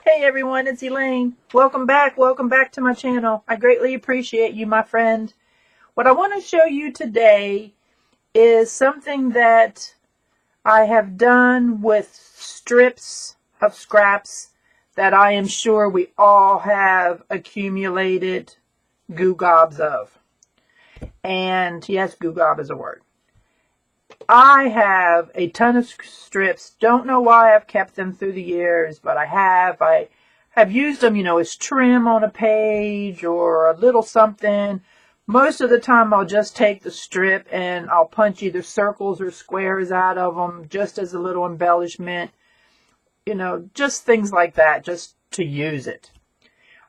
Hey everyone, it's Elaine. Welcome back to my channel. I greatly appreciate you, my friend. What I want to show you today is something that I have done with strips of scraps that I am sure we all have accumulated goo gobs of. And yes, goo gob is a word. I have a ton of strips. Don't know why I've kept them through the years, but I have used them, as trim on a page or a little something. Most of the time I'll just take the strip and I'll punch either circles or squares out of them just as a little embellishment. Just things like that, just to use it.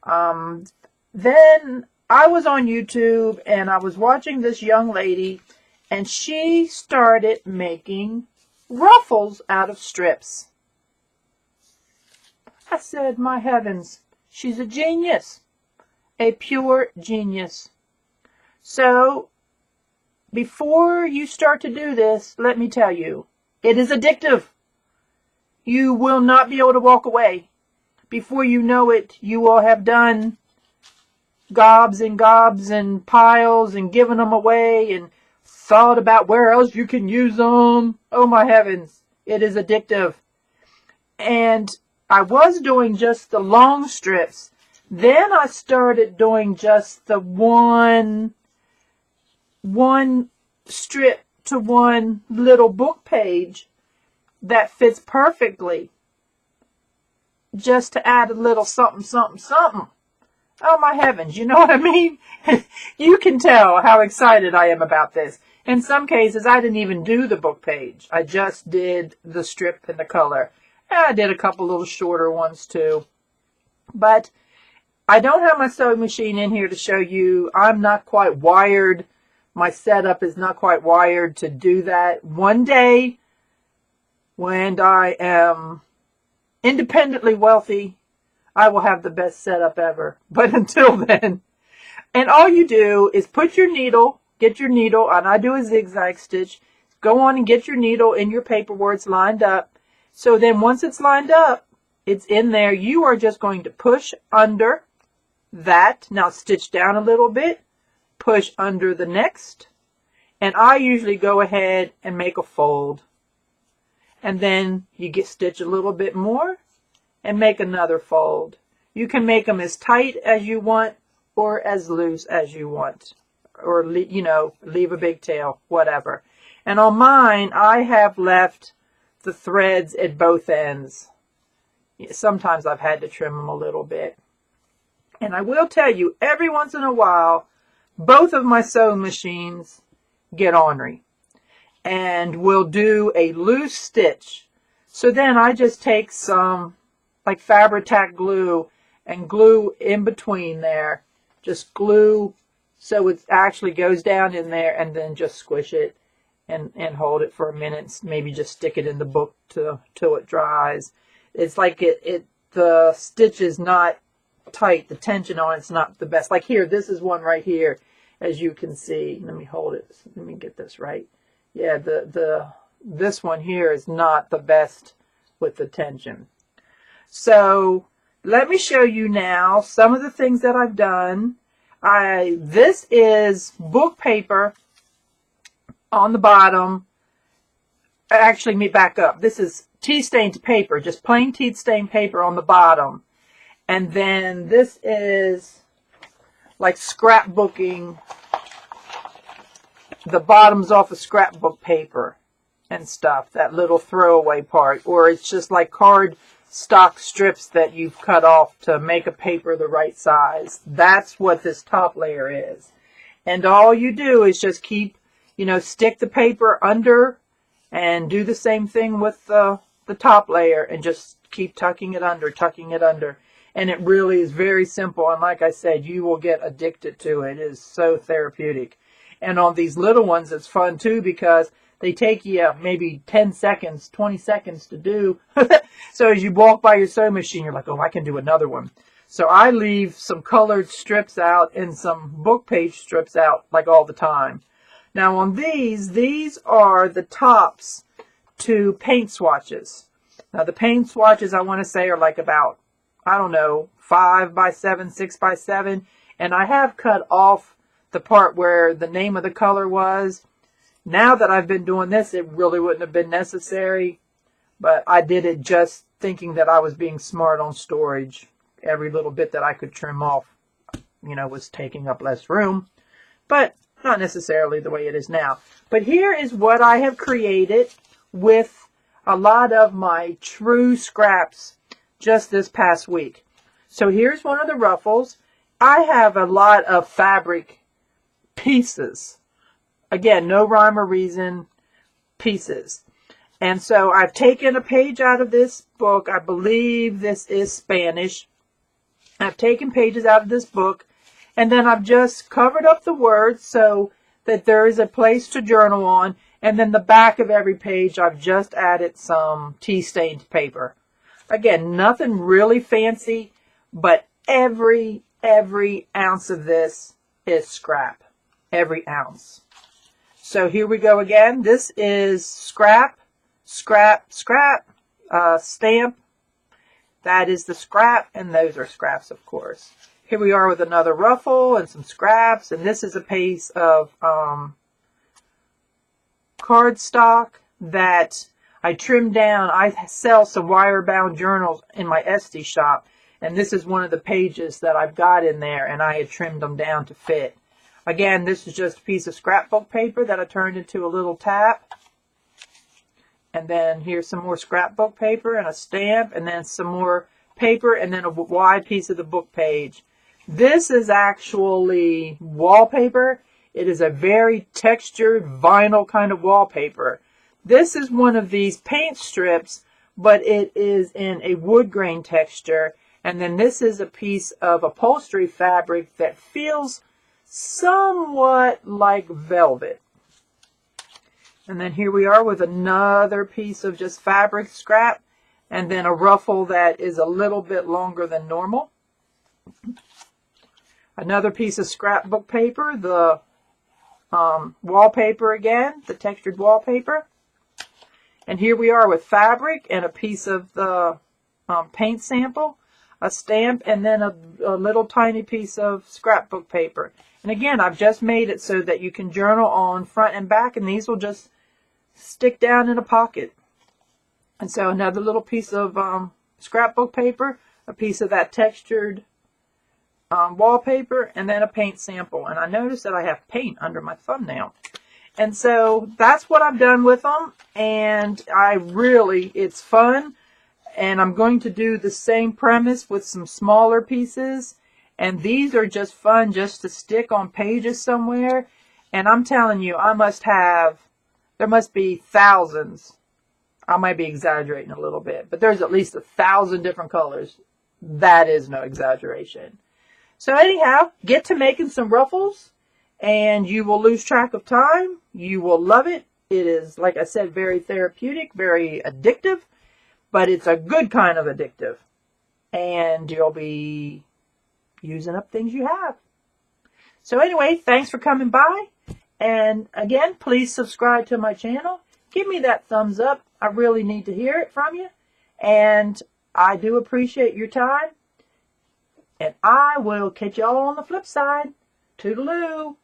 Then I was on YouTube and I was watching this young lady, and she started making ruffles out of strips. I said, my heavens, she's a genius, a pure genius. So before you start to do this, let me tell you, it is addictive. You will not be able to walk away. Before you know it, you will have done gobs and piles and given them away and thought about where else you can use them. Oh my heavens, it is addictive. And I was doing just the long strips. Then I started doing just the one strip to one little book page that fits perfectly, just to add a little something, something, something. Oh my heavens, you know what I mean? You can tell how excited I am about this. In some cases, I didn't even do the book page. I just did the strip and the color. And I did a couple little shorter ones too. But I don't have my sewing machine in here to show you. I'm not quite wired. My setup is not quite wired to do that. One day, when I am independently wealthy, I will have the best setup ever. But until then, and all you do is put your needle, get your needle, and I do a zigzag stitch. Go on and get your needle in your paper where it's lined up. So then once it's lined up, it's in there. You are just going to push under that. Now stitch down a little bit, push under the next. And I usually go ahead and make a fold. And then you stitch a little bit more and make another fold. You can make them as tight as you want or as loose as you want. Or, leave a big tail, whatever. And on mine, I have left the threads at both ends. Sometimes I've had to trim them a little bit. And I will tell you, every once in a while, both of my sewing machines get ornery and will do a loose stitch. So then I just take some like Fabri-Tac glue and glue in between there. Just glue so it actually goes down in there, and then just squish it and hold it for a minute. Maybe just stick it in the book till it dries. It's like the stitch is not tight. The tension on it's not the best. Like here, this is one right here, as you can see. Let me hold it. Let me get this right. Yeah, this one here is not the best with the tension. So let me show you now some of the things that I've done. This is book paper on the bottom. Actually, let me back up. This is tea stained paper, just plain tea stained paper on the bottom. And then this is like scrapbooking, the bottoms off of scrapbook paper and stuff, that little throwaway part. Or it's just like card stock strips that you've cut off to make a paper the right size. That's what this top layer is. And all you do is just keep, stick the paper under and do the same thing with the top layer and just keep tucking it under. And it really is very simple. And like I said, you will get addicted to it. It is so therapeutic. And on these little ones, it's fun too, because they take you maybe 10 seconds, 20 seconds to do. So as you walk by your sewing machine, you're like, oh, I can do another one. So I leave some colored strips out and some book page strips out like all the time. Now on these are the tops to paint swatches. Now the paint swatches, I want to say, are like about I don't know, 5 by 7, 6 by 7. And I have cut off the part where the name of the color was. Now that I've been doing this, it really wouldn't have been necessary. But I did it just thinking that I was being smart on storage. Every little bit that I could trim off, was taking up less room. But not necessarily the way it is now. But here is what I have created with a lot of my true scraps just this past week. So here's one of the ruffles. I have a lot of fabric pieces. Again, no rhyme or reason, pieces. And so I've taken a page out of this book. I believe this is Spanish. I've taken pages out of this book, and then I've just covered up the words so that there is a place to journal on. And then the back of every page, I've just added some tea-stained paper. Again, nothing really fancy, but every ounce of this is scrap. Every ounce. So here we go again. This is scrap, scrap, scrap, stamp. That is the scrap, and those are scraps, of course. Here we are with another ruffle and some scraps, and this is a piece of cardstock that I trimmed down. I sell some wire-bound journals in my Etsy shop, and this is one of the pages that I've got in there, and I had trimmed them down to fit. Again, this is just a piece of scrapbook paper that I turned into a little tap. And then here's some more scrapbook paper and a stamp, and then some more paper, and then a wide piece of the book page. This is actually wallpaper. It is a very textured vinyl kind of wallpaper. This is one of these paint strips, but it is in a wood grain texture. And then this is a piece of upholstery fabric that feels somewhat like velvet. And then here we are with another piece of just fabric scrap, and then a ruffle that is a little bit longer than normal. Another piece of scrapbook paper, the wallpaper again, the textured wallpaper. And here we are with fabric and a piece of the paint sample, a stamp, and then a little tiny piece of scrapbook paper. And again, I've just made it so that you can journal on front and back, and these will just stick down in a pocket. And so another little piece of scrapbook paper, a piece of that textured wallpaper, and then a paint sample. And I noticed that I have paint under my thumbnail. And so that's what I've done with them. And it's fun. And I'm going to do the same premise with some smaller pieces. And these are just fun just to stick on pages somewhere. And I'm telling you, there must be thousands. I might be exaggerating a little bit, but there's at least 1,000 different colors. That is no exaggeration. So anyhow, get to making some ruffles, and you will lose track of time. You will love it. It is, like I said, very therapeutic, very addictive, but it's a good kind of addictive. And you'll be using up things you have. So anyway, thanks for coming by. And again, please subscribe to my channel. Give me that thumbs up. I really need to hear it from you. And I do appreciate your time. And I will catch y'all on the flip side. Toodaloo.